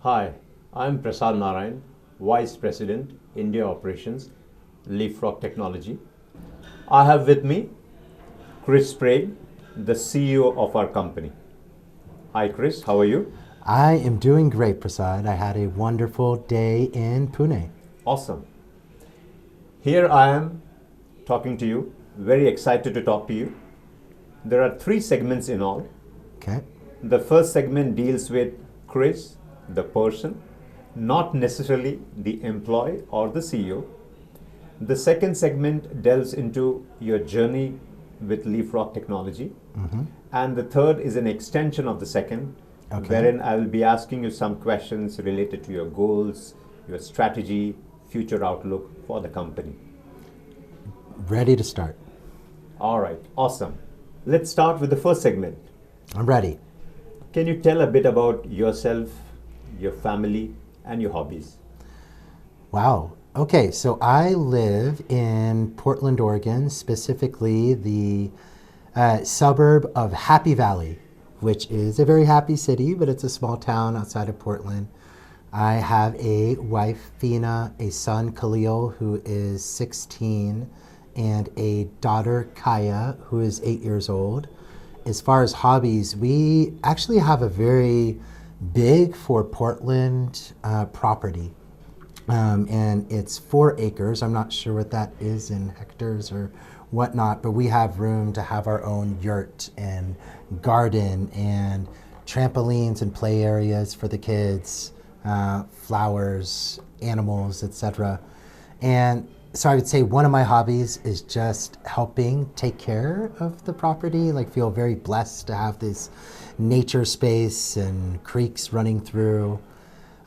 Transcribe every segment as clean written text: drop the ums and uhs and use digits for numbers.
Hi, I'm Prasad Narayan, Vice President, India Operations, Leapfrog Technology. I have with me Chris Sprague, the CEO of our company. Hi Chris, how are you? I am doing great, Prasad. I had a wonderful day in Pune. Awesome. Here I am talking to you, very excited to talk to you. There are three segments in all. Okay. The first segment deals with Chris, the person, not necessarily the employee or the CEO. The second segment delves into your journey with Leapfrog Technology. And the third is an extension of the second, wherein I will be asking you some questions related to your goals, your strategy, future outlook for the company. Ready to start. All right, awesome. Let's start with the first segment. I'm ready. Can you tell a bit about yourself, your family, and your hobbies? Wow. Okay, so I live in Portland, Oregon, specifically the suburb of Happy Valley, which is a very happy city, but it's a small town outside of Portland. I have a wife, Fina, a son, Khalil, who is 16, and a daughter, Kaya, who is 8 years old. As far as hobbies, we actually have a very big for Portland property. And it's 4 acres. I'm not sure what that is in hectares or whatnot, but we have room to have our own yurt and garden and trampolines and play areas for the kids, flowers, animals, etc. And so I would say one of my hobbies is just helping take care of the property, like feel very blessed to have this nature space and creeks running through.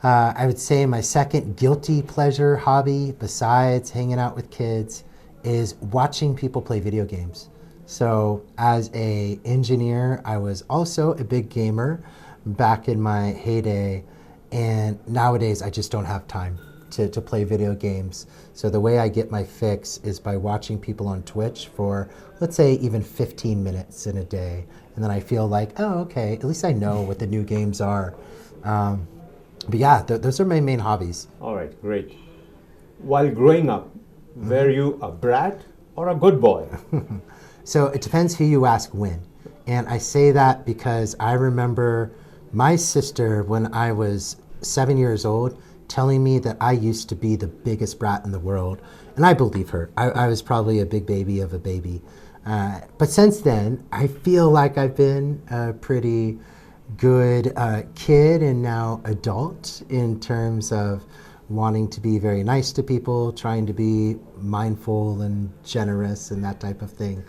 I would say my second guilty pleasure hobby, besides hanging out with kids, is watching people play video games. So as an engineer, I was also a big gamer back in my heyday, and nowadays I just don't have time to play video games. So the way I get my fix is by watching people on Twitch for, let's say, even 15 minutes in a day. And then I feel like, oh, okay, at least I know what the new games are. But yeah, those are my main hobbies. All right, great. While growing up, were you a brat or a good boy? So it depends who you ask when. And I say that because I remember my sister, when I was 7 years old, telling me that I used to be the biggest brat in the world. And I believe her. I was probably a big baby of a baby. But since then, I feel like I've been a pretty good kid and now adult in terms of wanting to be very nice to people, trying to be mindful and generous and that type of thing.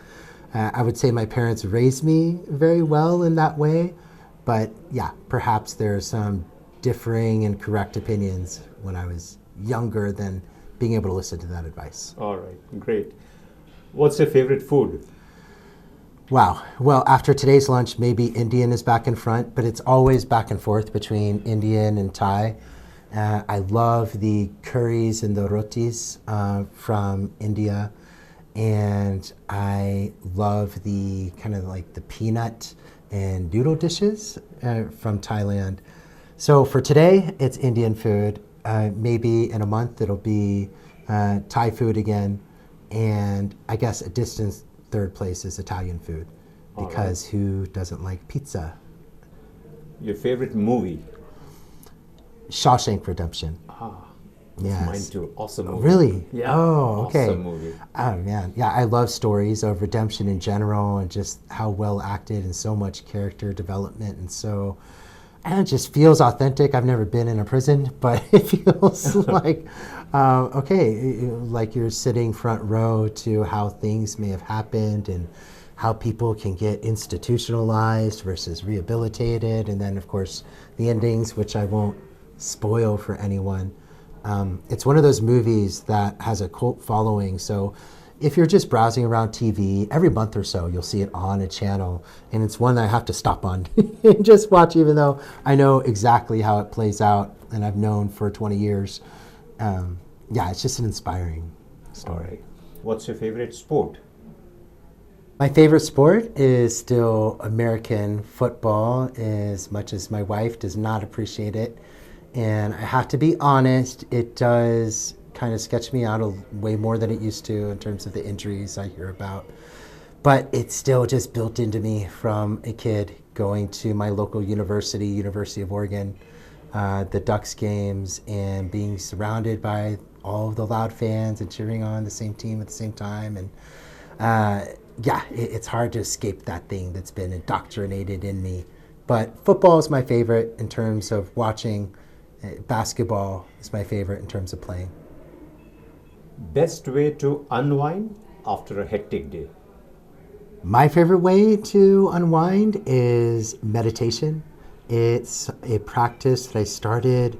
I would say my parents raised me very well in that way, but yeah, perhaps there are some differing and correct opinions when I was younger than being able to listen to that advice. All right, great. What's your favorite food? Wow. Well, after today's lunch, maybe Indian is back in front, but it's always back and forth between Indian and Thai. I love the curries and the rotis from India, and I love the kind of like the peanut and noodle dishes from Thailand. So for today, it's Indian food. Maybe in a month, it'll be Thai food again, and I guess a distant third place is Italian food, because who doesn't like pizza? Your favorite movie? Shawshank Redemption. Yes. Mine too. Awesome movie. Really? Yeah. Oh, okay. Awesome movie. Oh man, yeah, I love stories of redemption in general and just how well acted and so much character development and it just feels authentic. I've never been in a prison, but it feels like, like you're sitting front row to how things may have happened and how people can get institutionalized versus rehabilitated. And then, of course, the endings, which I won't spoil for anyone. It's one of those movies that has a cult following. So if you're just browsing around TV, every month or so, you'll see it on a channel. And it's one that I have to stop on and just watch, even though I know exactly how it plays out and I've known for 20 years. Yeah, it's just an inspiring story. All right. What's your favorite sport? My favorite sport is still American football, as much as my wife does not appreciate it. And I have to be honest, it does kind of sketch me out way more than it used to in terms of the injuries I hear about. But it's still just built into me from a kid going to my local university, University of Oregon, the Ducks games, and being surrounded by all of the loud fans and cheering on the same team at the same time. And it's hard to escape that thing that's been indoctrinated in me. But football is my favorite in terms of watching. Basketball is my favorite in terms of playing. Best way to unwind after a hectic day? My favorite way to unwind is meditation. It's a practice that I started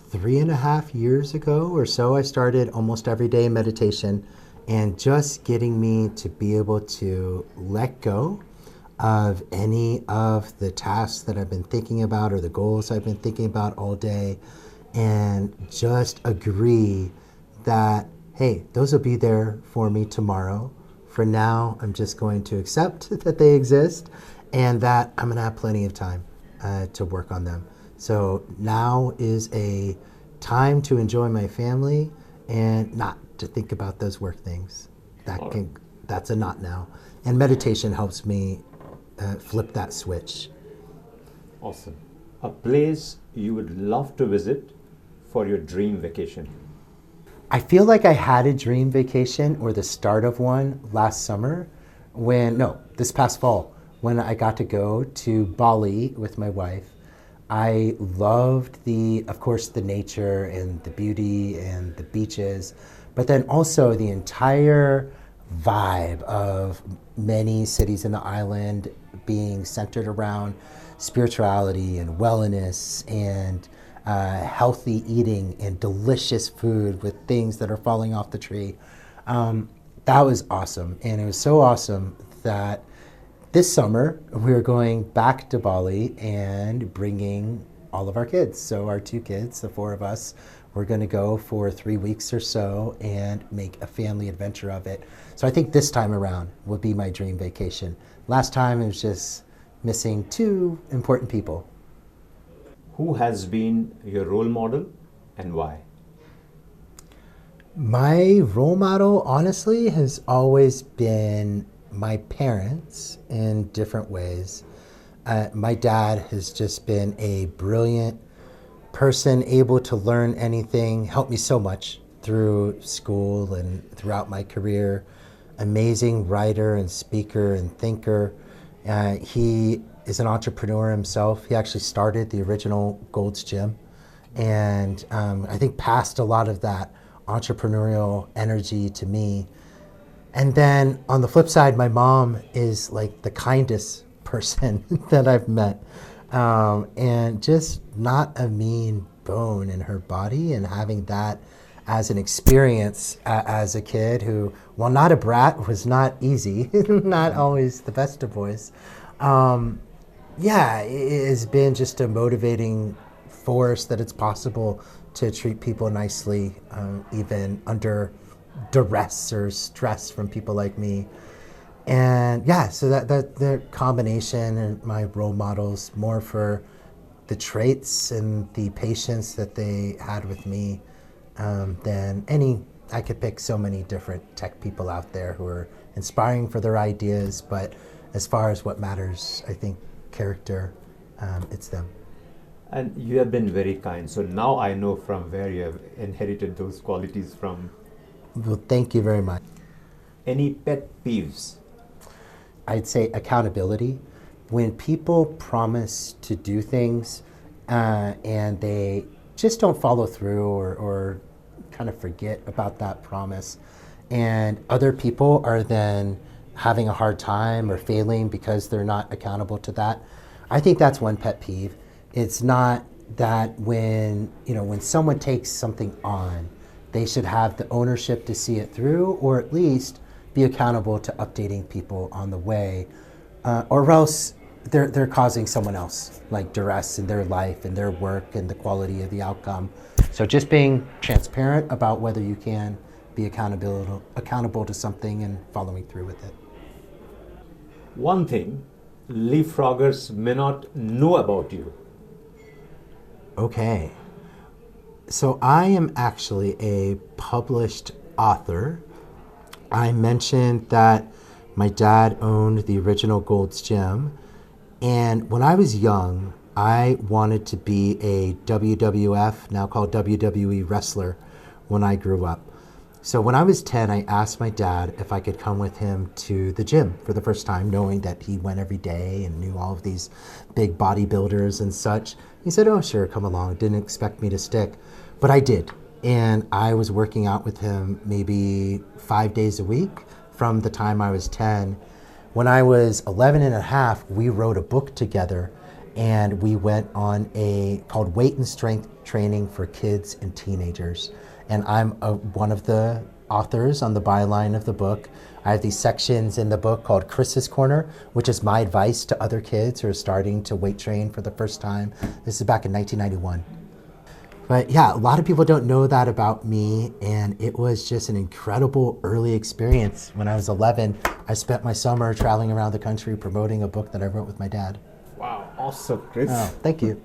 3.5 years ago or so. I started almost every day meditation, and just getting me to be able to let go of any of the tasks that I've been thinking about or the goals I've been thinking about all day, and just agree that, hey, those will be there for me tomorrow. For now, I'm just going to accept that they exist and that I'm going to have plenty of time to work on them. So now is a time to enjoy my family and not to think about those work things. That's a not now. And meditation helps me flip that switch. Awesome. A place you would love to visit for your dream vacation? I feel like I had a dream vacation or the start of one last summer this past fall, when I got to go to Bali with my wife. I loved of course, the nature and the beauty and the beaches, but then also the entire vibe of many cities in the island being centered around spirituality and wellness and healthy eating and delicious food with things that are falling off the tree. That was awesome. And it was so awesome that this summer we were going back to Bali and bringing all of our kids. So our 2 kids, the 4 of us, we're going to go for 3 weeks or so and make a family adventure of it. So I think this time around would be my dream vacation. Last time it was just missing 2 important people. Who has been your role model and why? My role model, honestly, has always been my parents in different ways. My dad has just been a brilliant person, able to learn anything, helped me so much through school and throughout my career. Amazing writer and speaker and thinker. He is an entrepreneur himself. He actually started the original Gold's Gym, and I think passed a lot of that entrepreneurial energy to me. And then on the flip side, my mom is like the kindest person that I've met, and just not a mean bone in her body. And having that as an experience as a kid who, while not a brat, was not easy, not always the best of boys. It has been just a motivating force that it's possible to treat people nicely, even under duress or stress from people like me. And so that the combination and my role models more for the traits and the patience that they had with me than I could pick so many different tech people out there who are inspiring for their ideas, but as far as what matters, I think character, it's them. And you have been very kind. So now I know from where you have inherited those qualities from. Well, thank you very much. Any pet peeves? I'd say accountability. When people promise to do things and they just don't follow through or kind of forget about that promise, and other people are then having a hard time or failing because they're not accountable to that, I think that's one pet peeve. It's not that when someone takes something on, they should have the ownership to see it through, or at least be accountable to updating people on the way, or else they're causing someone else like duress in their life and their work and the quality of the outcome. So just being transparent about whether you can be accountable to something and following through with it. One thing leapfroggers may not know about you. Okay. So I am actually a published author. I mentioned that my dad owned the original Gold's Gym. And when I was young, I wanted to be a WWF, now called WWE wrestler, when I grew up. So when I was 10, I asked my dad if I could come with him to the gym for the first time, knowing that he went every day and knew all of these big bodybuilders and such. He said, oh, sure, come along. Didn't expect me to stick, but I did. And I was working out with him maybe 5 days a week from the time I was 10. When I was 11 and a half, we wrote a book together, and we went on called Weight and Strength Training for Kids and Teenagers. And I'm one of the authors on the byline of the book. I have these sections in the book called Chris's Corner, which is my advice to other kids who are starting to weight train for the first time. This is back in 1991. But yeah, a lot of people don't know that about me, and it was just an incredible early experience. When I was 11, I spent my summer traveling around the country promoting a book that I wrote with my dad. Wow, awesome, Chris. Oh, thank you.